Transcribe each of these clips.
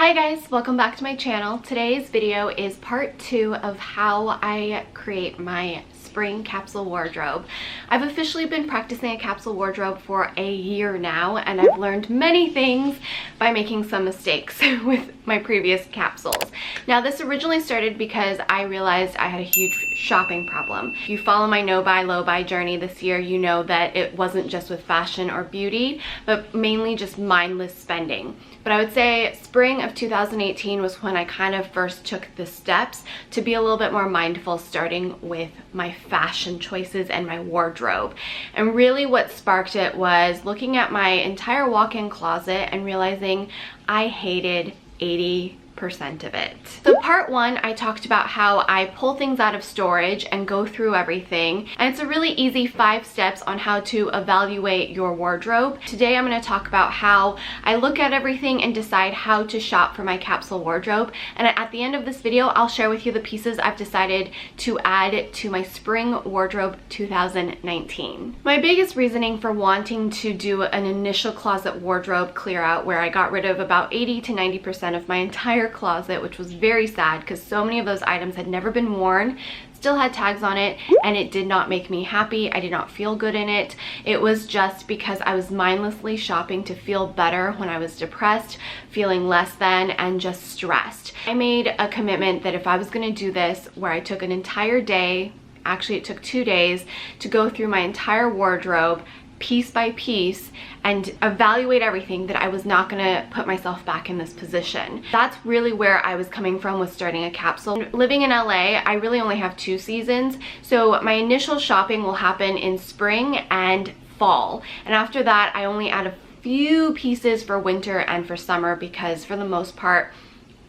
Hi guys, welcome back to my channel. Today's video is part 2 of how I create my spring capsule wardrobe. I've officially been practicing a capsule wardrobe for a year now, and I've learned many things by making some mistakes with my previous capsules. Now this originally started because I realized I had a huge shopping problem. If you follow my no buy low buy journey this year, you know that it wasn't just with fashion or beauty, but mainly just mindless spending. But I would say spring of 2018 was when I kind of first took the steps to be a little bit more mindful, starting with my fashion choices and my wardrobe. And really what sparked it was looking at my entire walk-in closet and realizing I hated 80% of it. So part 1, I talked about how I pull things out of storage and go through everything, and it's a really easy 5 steps on how to evaluate your wardrobe. Today I'm going to talk about how I look at everything and decide how to shop for my capsule wardrobe, and at the end of this video I'll share with you the pieces I've decided to add to my spring wardrobe 2019. My biggest reasoning for wanting to do an initial closet wardrobe clear out, where I got rid of about 80 to 90% of my entire closet, which was very sad because so many of those items had never been worn, still had tags on it, and it did not make me happy. I did not feel good in it. It was just because I was mindlessly shopping to feel better when I was depressed, feeling less than, and just stressed. I made a commitment that if I was going to do this, where I took an entire day, actually it took 2 days, to go through my entire wardrobe piece by piece and evaluate everything, that I was not gonna put myself back in this position. That's really where I was coming from with starting a capsule. Living in LA, I really only have 2 seasons, so my initial shopping will happen in spring and fall, and after that I only add a few pieces for winter and for summer, because for the most part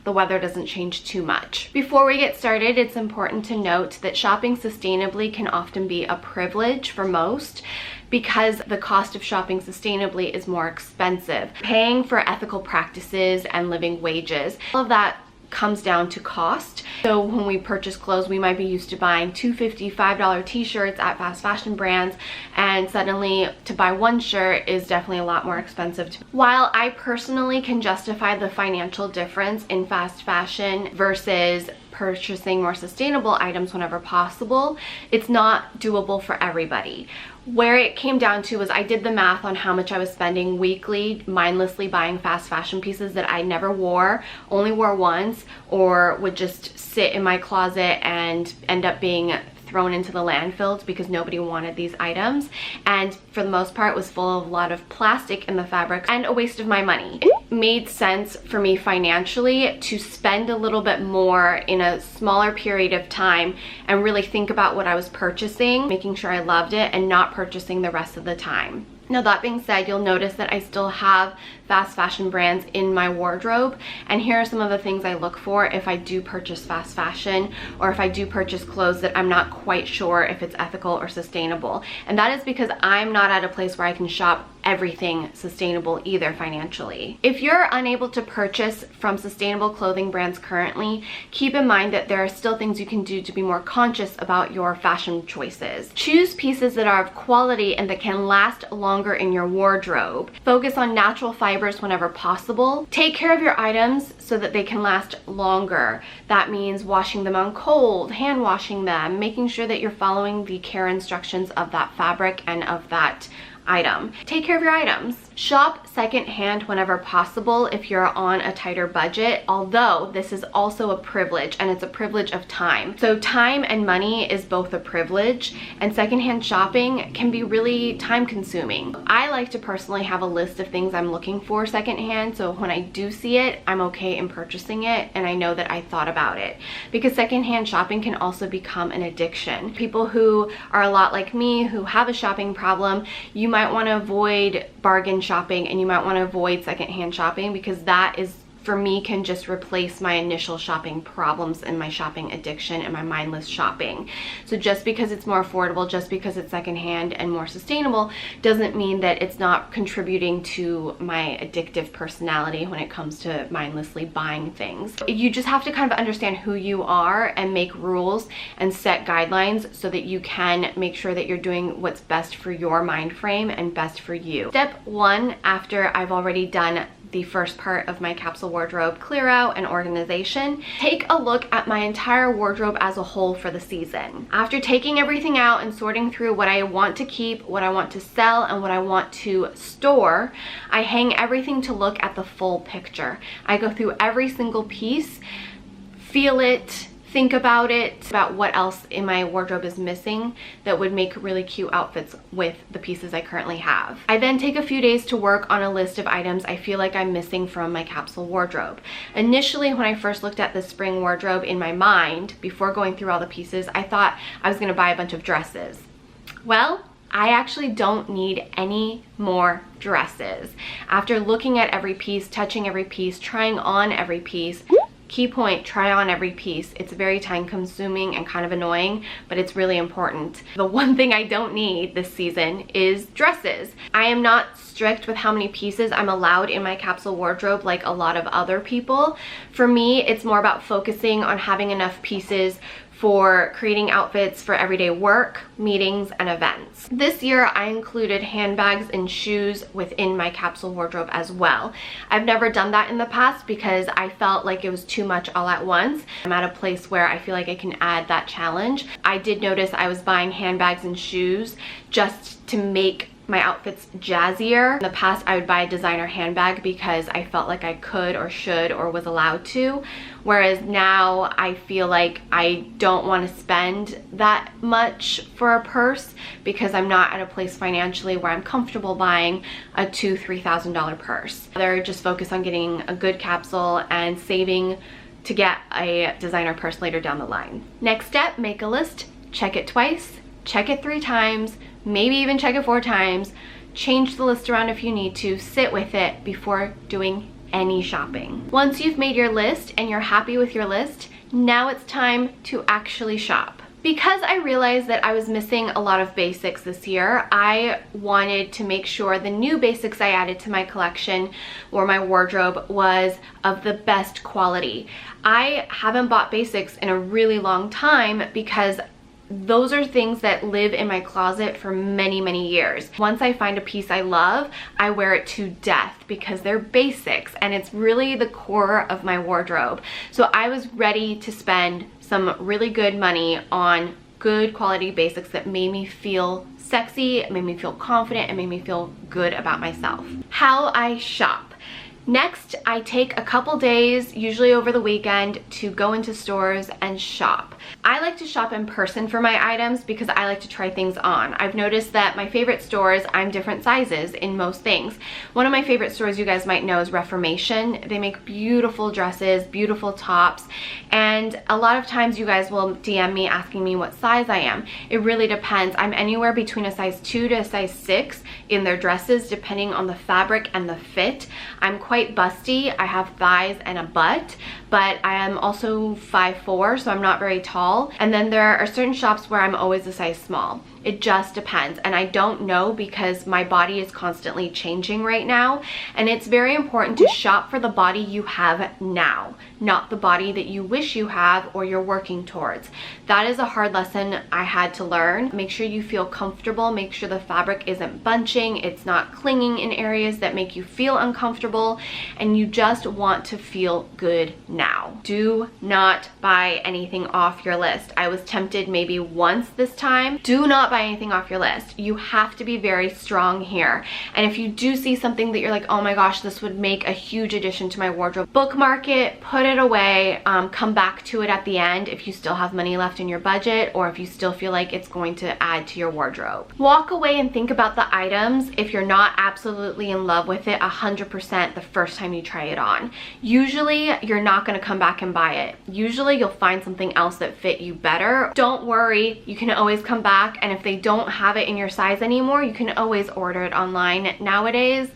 the weather doesn't change too much. Before we get started, it's important to note that shopping sustainably can often be a privilege for most, because the cost of shopping sustainably is more expensive. Paying for ethical practices and living wages, all of that comes down to cost. So when we purchase clothes, we might be used to buying $2.50, $5 t-shirts at fast fashion brands, and suddenly to buy one shirt is definitely a lot more expensive. While I personally can justify the financial difference in fast fashion versus purchasing more sustainable items whenever possible, it's not doable for everybody. Where it came down to was I did the math on how much I was spending weekly mindlessly buying fast fashion pieces that I never wore, only wore once, or would just sit in my closet and end up being thrown into the landfills because nobody wanted these items, and for the most part was full of a lot of plastic in the fabric and a waste of my money. It made sense for me financially to spend a little bit more in a smaller period of time and really think about what I was purchasing, making sure I loved it, and not purchasing the rest of the time. Now that being said, you'll notice that I still have fast fashion brands in my wardrobe, and here are some of the things I look for if I do purchase fast fashion, or if I do purchase clothes that I'm not quite sure if it's ethical or sustainable. And that is because I'm not at a place where I can shop everything sustainable either financially. If you're unable to purchase from sustainable clothing brands currently, keep in mind that there are still things you can do to be more conscious about your fashion choices. Choose pieces that are of quality and that can last longer in your wardrobe. Focus on natural fibers whenever possible. Take care of your items so that they can last longer. That means washing them on cold, hand washing them, making sure that you're following the care instructions of that fabric and of that item. Take care of your items. Shop secondhand whenever possible if you're on a tighter budget, although this is also a privilege, and it's a privilege of time. So time and money is both a privilege, and secondhand shopping can be really time consuming. I like to personally have a list of things I'm looking for secondhand, so when I do see it, I'm okay in purchasing it, and I know that I thought about it. Because secondhand shopping can also become an addiction. People who are a lot like me, who have a shopping problem, you might want to avoid bargain shopping, and you might want to avoid secondhand shopping, because that is, for me, can just replace my initial shopping problems and my shopping addiction and my mindless shopping. So just because it's more affordable, just because it's secondhand and more sustainable, doesn't mean that it's not contributing to my addictive personality when it comes to mindlessly buying things. You just have to kind of understand who you are and make rules and set guidelines so that you can make sure that you're doing what's best for your mind frame and best for you. Step 1, after I've already done the first part of my capsule wardrobe clear out and organization, take a look at my entire wardrobe as a whole for the season. After taking everything out and sorting through what I want to keep, what I want to sell, and what I want to store, I hang everything to look at the full picture. I go through every single piece, feel it, think about it, about what else in my wardrobe is missing that would make really cute outfits with the pieces I currently have. I then take a few days to work on a list of items I feel like I'm missing from my capsule wardrobe. Initially, when I first looked at the spring wardrobe in my mind, before going through all the pieces, I thought I was gonna buy a bunch of dresses. Well, I actually don't need any more dresses. After looking at every piece, touching every piece, trying on every piece, key point, try on every piece. It's very time consuming and kind of annoying, but it's really important. The one thing I don't need this season is dresses. I am not strict with how many pieces I'm allowed in my capsule wardrobe like a lot of other people. For me, it's more about focusing on having enough pieces for creating outfits for everyday work, meetings, and events. This year, I included handbags and shoes within my capsule wardrobe as well. I've never done that in the past because I felt like it was too much all at once. I'm at a place where I feel like I can add that challenge. I did notice I was buying handbags and shoes just to make my outfits jazzier. In the past, I would buy a designer handbag because I felt like I could or should or was allowed to, whereas now I feel like I don't want to spend that much for a purse because I'm not at a place financially where I'm comfortable buying a $2,000–$3,000 purse. Rather just focus on getting a good capsule and saving to get a designer purse later down the line. Next step, make a list, check it twice, check it 3 times, maybe even check it 4 times, change the list around if you need to, sit with it before doing any shopping. Once you've made your list and you're happy with your list, now it's time to actually shop. Because I realized that I was missing a lot of basics this year, I wanted to make sure the new basics I added to my collection or my wardrobe was of the best quality. I haven't bought basics in a really long time because those are things that live in my closet for many, many years. Once I find a piece I love, I wear it to death because they're basics and it's really the core of my wardrobe. So I was ready to spend some really good money on good quality basics that made me feel sexy, made me feel confident, and made me feel good about myself. How I shop. Next, I take a couple days, usually over the weekend, to go into stores and shop. I like to shop in person for my items because I like to try things on. I've noticed that my favorite stores, I'm different sizes in most things. One of my favorite stores you guys might know is Reformation. They make beautiful dresses, beautiful tops, and a lot of times you guys will DM me asking me what size I am. It really depends. I'm anywhere between a size 2 to a size 6 in their dresses, depending on the fabric and the fit. I'm quite busty. I have thighs and a butt, but I am also 5'4", so I'm not very tall. And then there are certain shops where I'm always a size small. It just depends, and I don't know because my body is constantly changing right now, and it's very important to shop for the body you have now, not the body that you wish you have or you're working towards. That is a hard lesson I had to learn. Make sure you feel comfortable, make sure the fabric isn't bunching, it's not clinging in areas that make you feel uncomfortable, and you just want to feel good now. Do not buy anything off your list. I was tempted maybe once this time. Do not buy anything off your list. You have to be very strong here. And if you do see something that you're like, oh my gosh, this would make a huge addition to my wardrobe, bookmark it, put it away, come back to it at the end if you still have money left in your budget or if you still feel like it's going to add to your wardrobe. Walk away and think about the items if you're not absolutely in love with it 100% the first time you try it on. Usually you're not going to come back and buy it. Usually you'll find something else that fit you better. Don't worry, you can always come back, and if they don't have it in your size anymore, you can always order it online nowadays.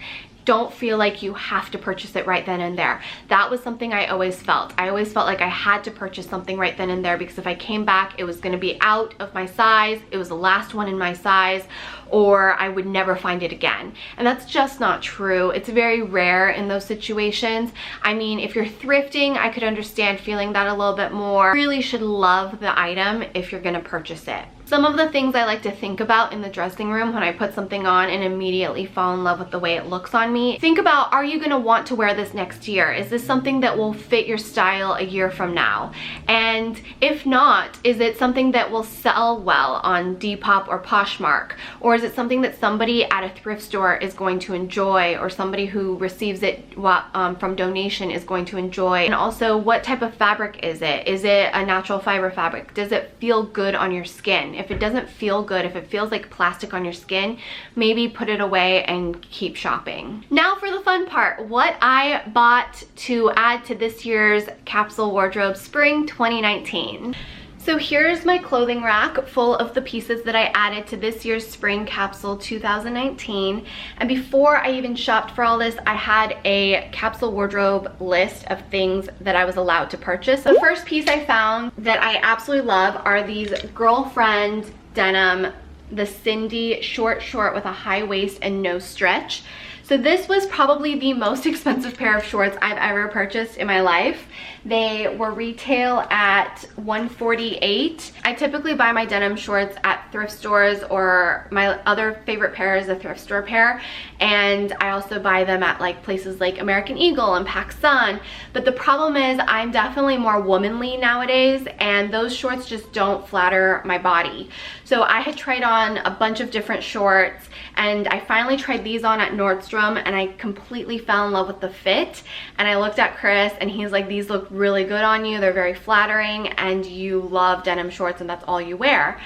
Don't feel like you have to purchase it right then and there. That was something I always felt. I always felt like I had to purchase something right then and there because if I came back, it was going to be out of my size, it was the last one in my size, or I would never find it again. And that's just not true. It's very rare in those situations. I mean, if you're thrifting, I could understand feeling that a little bit more. You really should love the item if you're going to purchase it. Some of the things I like to think about in the dressing room when I put something on and immediately fall in love with the way it looks on me. Think about, are you gonna want to wear this next year? Is this something that will fit your style a year from now? And if not, is it something that will sell well on Depop or Poshmark? Or is it something that somebody at a thrift store is going to enjoy, or somebody who receives it from donation is going to enjoy? And also, what type of fabric is it? Is it a natural fiber fabric? Does it feel good on your skin? If it doesn't feel good, if it feels like plastic on your skin, maybe put it away and keep shopping. Now for the fun part, what I bought to add to this year's capsule wardrobe, spring 2019. So here's my clothing rack full of the pieces that I added to this year's spring capsule 2019. And before I even shopped for all this, I had a capsule wardrobe list of things that I was allowed to purchase. The first piece I found that I absolutely love are these GRLFRND denim, the Cindy short with a high waist and no stretch. So this was probably the most expensive pair of shorts I've ever purchased in my life. They were retail at $148. I typically buy my denim shorts at thrift stores, or my other favorite pair is a thrift store pair. And I also buy them at like places like American Eagle and PacSun. But the problem is I'm definitely more womanly nowadays, and those shorts just don't flatter my body. So I had tried on a bunch of different shorts, and I finally tried these on at Nordstrom, and I completely fell in love with the fit. And I looked at Chris and he's like, these look really good on you, they're very flattering, and you love denim shorts and that's all you wear.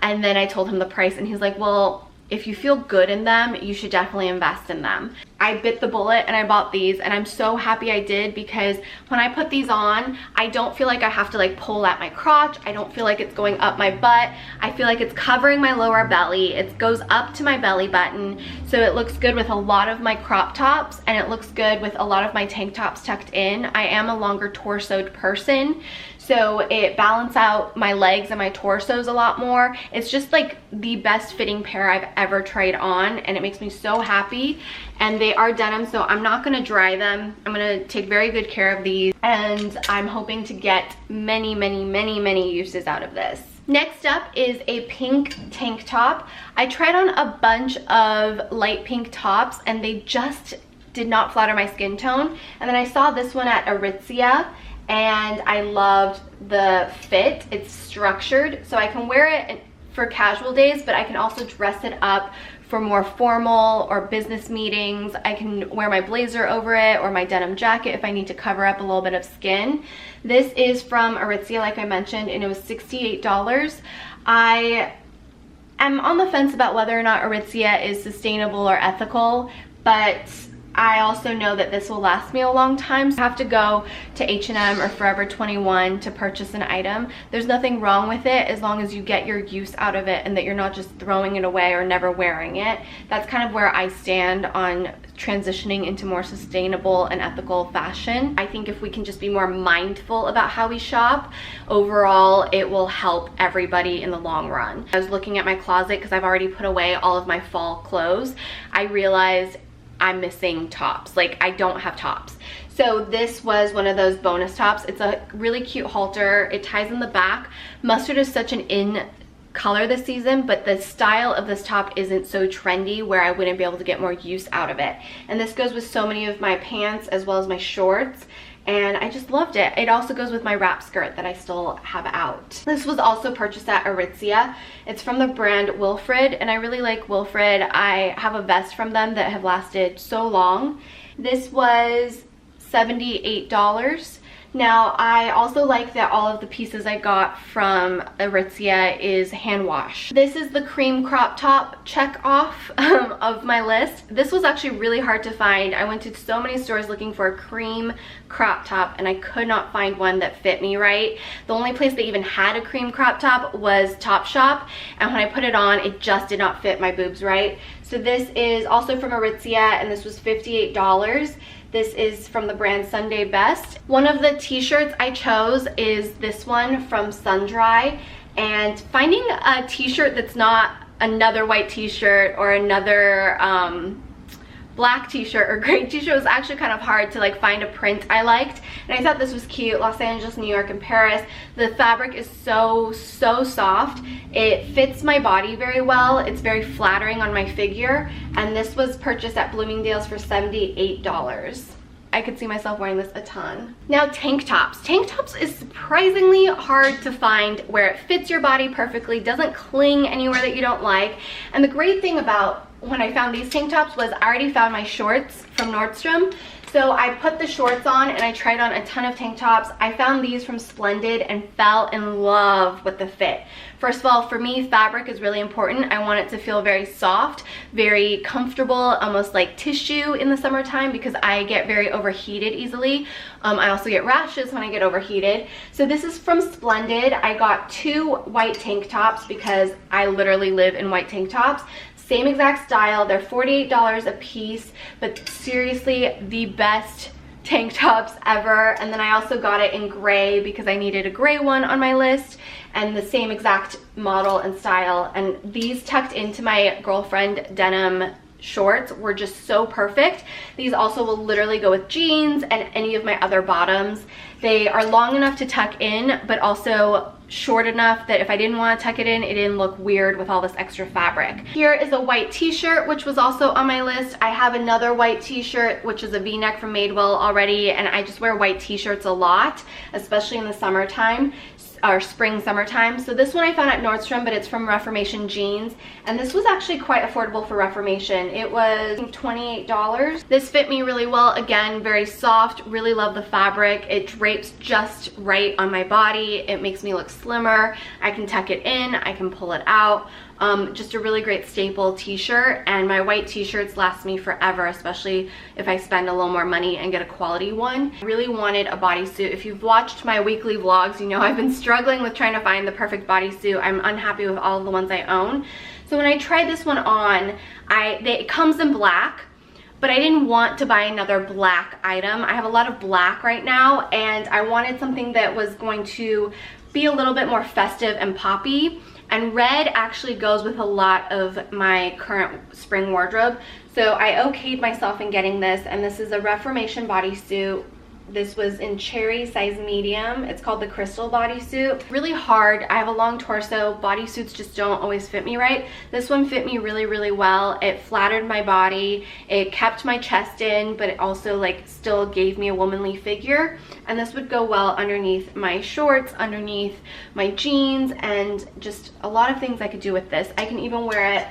And then I told him the price and he's like, well, if you feel good in them, you should definitely invest in them. I bit the bullet and I bought these, and I'm so happy I did, because when I put these on, I don't feel like I have to like pull at my crotch. I don't feel like it's going up my butt. I feel like it's covering my lower belly. It goes up to my belly button, so it looks good with a lot of my crop tops, and it looks good with a lot of my tank tops tucked in. I am a longer torsoed person, so it balances out my legs and my torsos a lot more. It's just like the best fitting pair I've ever tried on, and it makes me so happy. And they are denim, so I'm not gonna dry them. I'm gonna take very good care of these, and I'm hoping to get many uses out of this. Next up is a pink tank top. I tried on a bunch of light pink tops and they just did not flatter my skin tone. And then I saw this one at Aritzia, and I loved the fit. It's structured, so I can wear it for casual days, but I can also dress it up for more formal or business meetings. I can wear my blazer over it or my denim jacket if I need to cover up a little bit of skin. This is from Aritzia, like I mentioned, and it was $68. I am on the fence about whether or not Aritzia is sustainable or ethical, but I also know that this will last me a long time. So I have to go to H&M or Forever 21 to purchase an item. There's nothing wrong with it as long as you get your use out of it and that you're not just throwing it away or never wearing it. That's kind of where I stand on transitioning into more sustainable and ethical fashion. I think if we can just be more mindful about how we shop, overall it will help everybody in the long run. I was looking at my closet because I've already put away all of my fall clothes. I realized I'm missing tops. Like, I don't have tops. So this was one of those bonus tops. It's a really cute halter. It ties in the back. Mustard is such an in color this season, but the style of this top isn't so trendy where I wouldn't be able to get more use out of it. And this goes with so many of my pants as well as my shorts, and I just loved it. It also goes with my wrap skirt that I still have out. This was also purchased at Aritzia. It's from the brand Wilfred, and I really like Wilfred. I have a vest from them that have lasted so long. This was $78. Now, I also like that all of the pieces I got from Aritzia is hand wash. This is the cream crop top check off of my list. This was actually really hard to find. I went to so many stores looking for a cream crop top and I could not find one that fit me right. The only place that even had a cream crop top was Topshop, and when I put it on, it just did not fit my boobs right. So this is also from Aritzia, and this was $58. This is from the brand Sunday Best. One of the t-shirts I chose is this one from Sundry, and finding a t-shirt that's not another white t-shirt or another black t-shirt or gray t-shirt. It was actually kind of hard to like find a print I liked, and I thought this was cute. Los Angeles, New York, and Paris. The fabric is so soft. It fits my body very well. It's very flattering on my figure, and this was purchased at Bloomingdale's for $78. I could see myself wearing this a ton. Now, tank tops. Tank tops is surprisingly hard to find where it fits your body perfectly, doesn't cling anywhere that you don't like. And the great thing about when I found these tank tops was I already found my shorts from Nordstrom. So I put the shorts on and I tried on a ton of tank tops. I found these from Splendid and fell in love with the fit. First of all, for me, fabric is really important. I want it to feel very soft, very comfortable, almost like tissue in the summertime because I get very overheated easily. I also get rashes when I get overheated. So this is from Splendid. I got 2 white tank tops because I literally live in white tank tops. Same exact style. They're $48 a piece, but seriously, the best tank tops ever. And then I also got it in gray because I needed a gray one on my list, and the same exact model and style. And these tucked into my girlfriend denim shorts were just so perfect. These also will literally go with jeans and any of my other bottoms. They are long enough to tuck in, but also short enough that if I didn't want to tuck it in, it didn't look weird with all this extra fabric. Here is a white t-shirt, which was also on my list. I have another white t-shirt, which is a v-neck from Madewell already, and I just wear white t-shirts a lot, especially in the summertime. Or spring summertime. So this one I found at Nordstrom, but it's from Reformation Jeans, and this was actually quite affordable for Reformation. It was $28. This fit me really well. Again, very soft. Really love the fabric. It drapes just right on my body. It makes me look slimmer. I can tuck it in, I can pull it out. Just a really great staple t-shirt, and my white t-shirts last me forever, especially if I spend a little more money and get a quality one. I really wanted a bodysuit. If you've watched my weekly vlogs, you know I've been struggling with trying to find the perfect bodysuit. I'm unhappy with all of the ones I own. So when I tried this one on, it comes in black, but I didn't want to buy another black item. I have a lot of black right now, and I wanted something that was going to be a little bit more festive and poppy. And red actually goes with a lot of my current spring wardrobe. So I okayed myself in getting this, and this is a Reformation bodysuit. This was in cherry size medium. It's called the Crystal bodysuit. Really hard. I have a long torso. Bodysuits just don't always fit me right. This one fit me really well. It flattered my body. It kept my chest in, but it also like still gave me a womanly figure. And this would go well underneath my shorts, underneath my jeans, and just a lot of things I could do with this. I can even wear it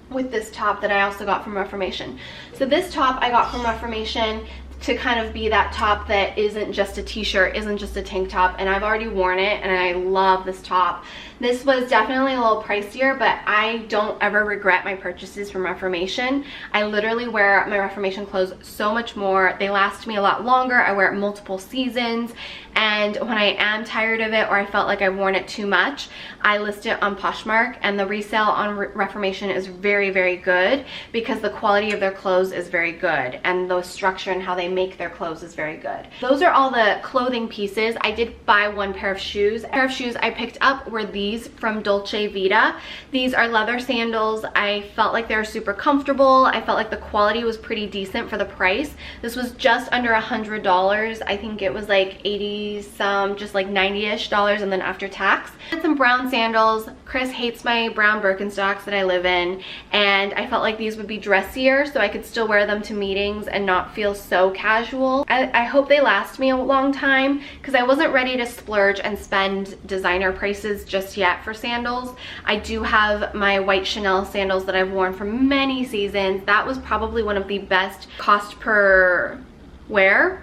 with this top that I also got from Reformation. So this top I got from Reformation to kind of be that top that isn't just a t-shirt, isn't just a tank top, and I've already worn it and I love this top. This was definitely a little pricier, but I don't ever regret my purchases from Reformation. I literally wear my Reformation clothes so much more. They last me a lot longer. I wear it multiple seasons, and when I am tired of it or I felt like I've worn it too much, I list it on Poshmark, and the resale on Reformation is very good because the quality of their clothes is very good, and the structure and how they make their clothes is very good. Those are all the clothing pieces. I did buy one pair of shoes. A pair of shoes I picked up were these from Dolce Vita. These are leather sandals. I felt like they were super comfortable. I felt like the quality was pretty decent for the price. This was just under $100. I think it was like 80 some, just like 90-ish dollars, and then after tax. I had some brown sandals. Chris hates my brown Birkenstocks that I live in, and I felt like these would be dressier so I could still wear them to meetings and not feel so casual. I hope they last me a long time because I wasn't ready to splurge and spend designer prices just yet for sandals. I do have my white Chanel sandals that I've worn for many seasons. That was probably one of the best cost per wear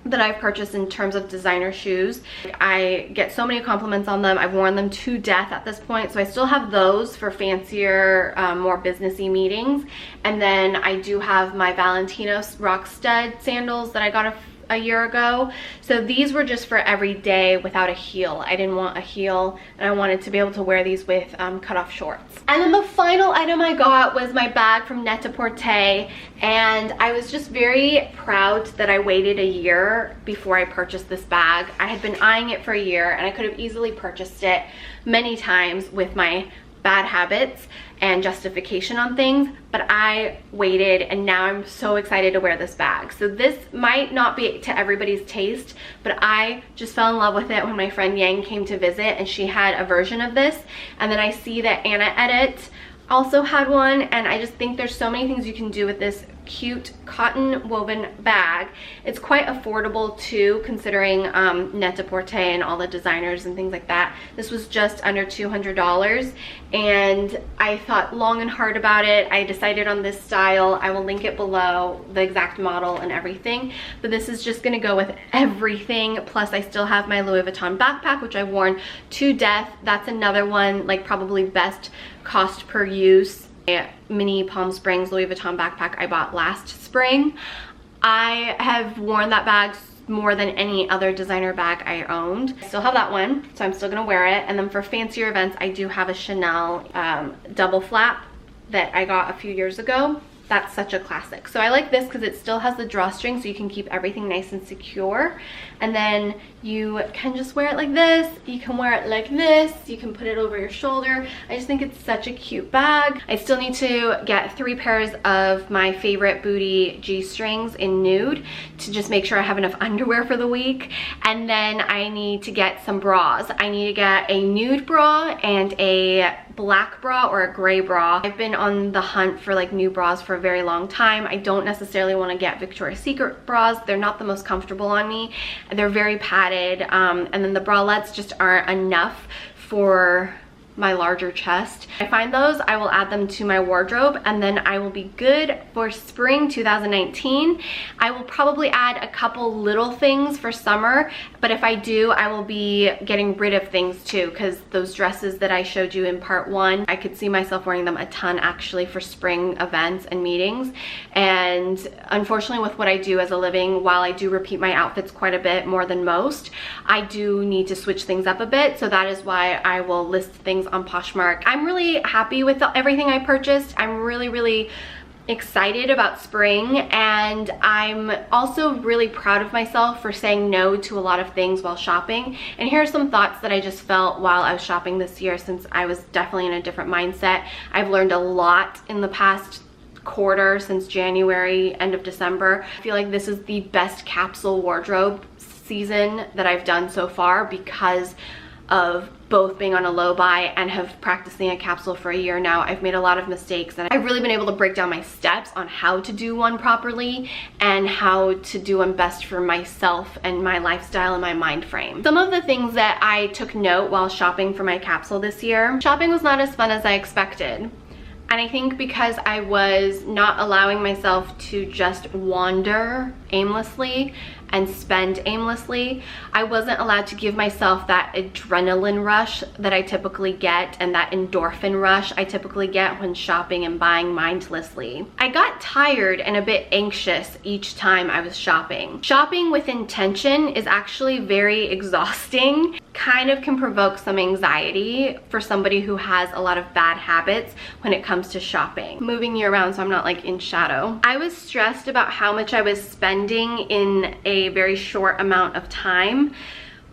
that I've purchased in terms of designer shoes. I get so many compliments on them. I've worn them to death at this point, so I still have those for fancier, more businessy meetings. And then I do have my Valentino rock stud sandals that I got a year ago. So these were just for every day without a heel. I didn't want a heel, and I wanted to be able to wear these with cut-off shorts. And then the final item I got was my bag from Net-a-Porter, and I was just very proud that I waited a year before I purchased this bag. I had been eyeing it for a year, and I could have easily purchased it many times with my bad habits and justification on things, but I waited and now I'm so excited to wear this bag. So this might not be to everybody's taste, but I just fell in love with it when my friend Yang came to visit and she had a version of this. And then I see that Anna Edit also had one, and I just think there's so many things you can do with this cute cotton woven bag. It's quite affordable too, considering Net-a-Porter and all the designers and things like that. This was just under $200, and I thought long and hard about it. I decided on this style. I will link it below, the exact model and everything, but this is just gonna go with everything. Plus I still have my Louis Vuitton backpack, which I've worn to death. That's another one, like probably best cost per use mini Palm Springs Louis Vuitton backpack I bought last spring. I have worn that bag more than any other designer bag I owned. I still have that one, so I'm still gonna wear it. And then for fancier events, I do have a Chanel double flap that I got a few years ago. That's such a classic. So I like this because it still has the drawstring, so you can keep everything nice and secure. And then you can just wear it like this. You can wear it like this. You can put it over your shoulder. I just think it's such a cute bag. I still need to get 3 pairs of my favorite booty G-strings in nude to just make sure I have enough underwear for the week. And then I need to get some bras. I need to get a nude bra and a black bra or a gray bra. I've been on the hunt for like new bras for a very long time. I don't necessarily want to get Victoria's Secret bras. They're not the most comfortable on me. They're very padded, and then the bralettes just aren't enough for my larger chest. I find those, I will add them to my wardrobe, and then I will be good for spring 2019. I will probably add a couple little things for summer, but if I do, I will be getting rid of things too, because those dresses that I showed you in part 1, I could see myself wearing them a ton actually for spring events and meetings. And unfortunately with what I do as a living, while I do repeat my outfits quite a bit more than most, I do need to switch things up a bit. So that is why I will list things on Poshmark. I'm really happy with everything I purchased. I'm really excited about spring, and I'm also really proud of myself for saying no to a lot of things while shopping. And here are some thoughts that I just felt while I was shopping this year, since I was definitely in a different mindset. I've learned a lot in the past quarter, since January, end of December. I feel like this is the best capsule wardrobe season that I've done so far, because of both being on a low buy and have practicing a capsule for a year now. I've made a lot of mistakes, and I've really been able to break down my steps on how to do one properly and how to do one best for myself and my lifestyle and my mind frame. Some of the things that I took note while shopping for my capsule this year: shopping was not as fun as I expected. And I think because I was not allowing myself to just wander aimlessly and spend aimlessly, I wasn't allowed to give myself that adrenaline rush that I typically get and that endorphin rush I typically get when shopping and buying mindlessly. I got tired and a bit anxious each time I was shopping. Shopping with intention is actually very exhausting. Kind of can provoke some anxiety for somebody who has a lot of bad habits when it comes to shopping. Moving you around so I'm not like in shadow. I was stressed about how much I was spending in a very short amount of time,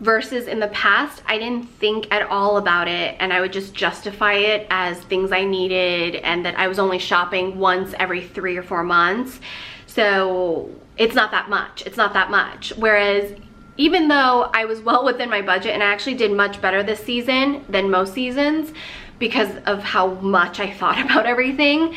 versus in the past I didn't think at all about it, and I would just justify it as things I needed and that I was only shopping once every 3 or 4 months. So it's not that much. It's not that much. Whereas even though I was well within my budget, and I actually did much better this season than most seasons because of how much I thought about everything,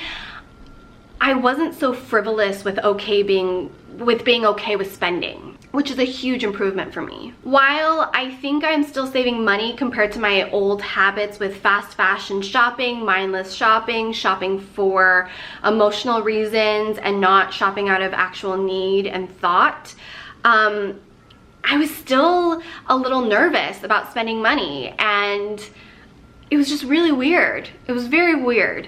I wasn't so frivolous with being okay with spending, which is a huge improvement for me. While I think I'm still saving money compared to my old habits with fast fashion shopping, mindless shopping, shopping for emotional reasons, and not shopping out of actual need and thought, I was still a little nervous about spending money, and it was just really weird. It was very weird.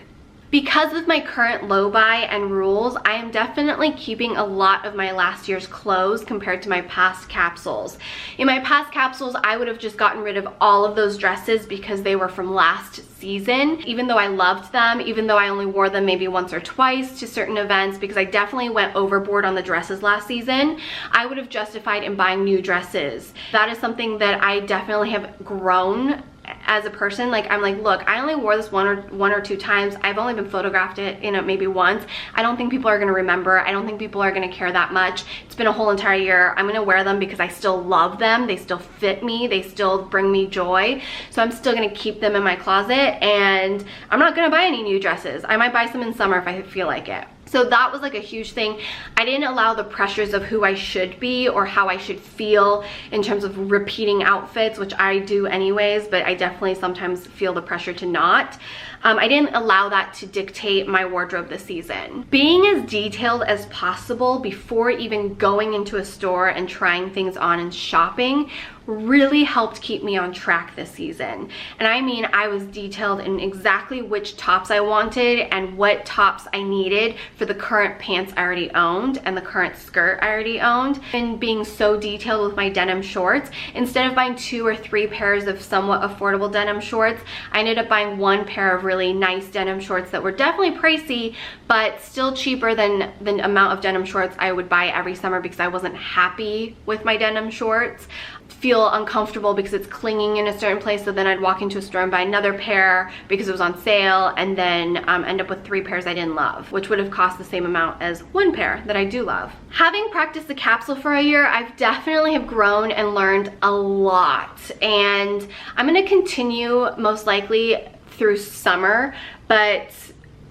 Because of my current low buy and rules, I am definitely keeping a lot of my last year's clothes compared to my past capsules. In my past capsules, I would have just gotten rid of all of those dresses because they were from last season, even though I loved them, even though I only wore them maybe once or twice to certain events, because I definitely went overboard on the dresses last season. I would have justified in buying new dresses. That is something that I definitely have grown as a person. Like, I'm like, look, I only wore this one or two times. I've only been photographed it, you know, maybe once. I don't think people are gonna remember. I don't think people are gonna care that much. It's been a whole entire year. I'm gonna wear them because I still love them. They still fit me. They still bring me joy. So I'm still gonna keep them in my closet, and I'm not gonna buy any new dresses. I might buy some in summer if I feel like it. So that was like a huge thing. I didn't allow the pressures of who I should be or how I should feel in terms of repeating outfits, which I do anyways, but I definitely sometimes feel the pressure to not. I didn't allow that to dictate my wardrobe this season. Being as detailed as possible before even going into a store and trying things on and shopping really helped keep me on track this season. And I mean, I was detailed in exactly which tops I wanted and what tops I needed for the current pants I already owned and the current skirt I already owned. And being so detailed with my denim shorts, instead of buying 2 or 3 pairs of somewhat affordable denim shorts, I ended up buying 1 pair of really nice denim shorts that were definitely pricey, but still cheaper than the amount of denim shorts I would buy every summer because I wasn't happy with my denim shorts. Feel uncomfortable because it's clinging in a certain place, so then I'd walk into a store and buy another pair because it was on sale, and then end up with 3 pairs I didn't love, which would have cost the same amount as 1 pair that I do love. Having practiced the capsule for a year, I've definitely have grown and learned a lot, and I'm gonna continue most likely through summer, but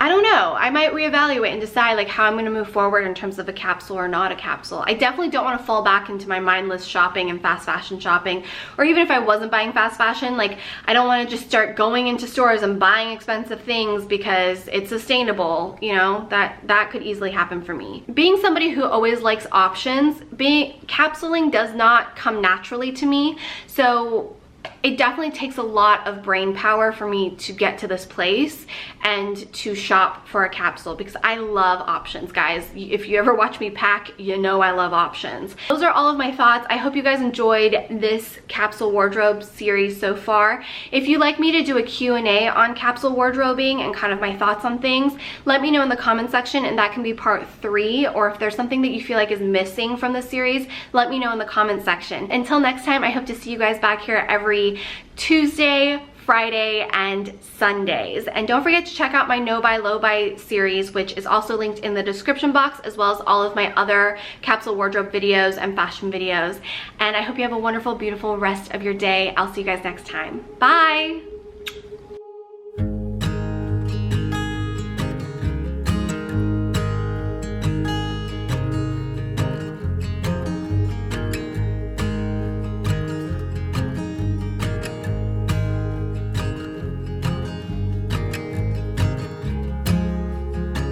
I don't know. I might reevaluate and decide like how I'm gonna move forward in terms of a capsule or not a capsule. I definitely don't wanna fall back into my mindless shopping and fast fashion shopping, or even if I wasn't buying fast fashion, like I don't wanna just start going into stores and buying expensive things because it's sustainable, you know, that could easily happen for me. Being somebody who always likes options, capsuling does not come naturally to me, so it definitely takes a lot of brain power for me to get to this place and to shop for a capsule because I love options, guys. If you ever watch me pack, you know I love options. Those are all of my thoughts. I hope you guys enjoyed this capsule wardrobe series so far. If you'd like me to do a Q&A on capsule wardrobing and kind of my thoughts on things, let me know in the comment section, and that can be part 3, or if there's something that you feel like is missing from the series, let me know in the comment section. Until next time, I hope to see you guys back here every Tuesday, Friday, and Sundays. And don't forget to check out my No Buy Low Buy series, which is also linked in the description box, as well as all of my other capsule wardrobe videos and fashion videos. And I hope you have a wonderful, beautiful rest of your day. I'll see you guys next time. Bye!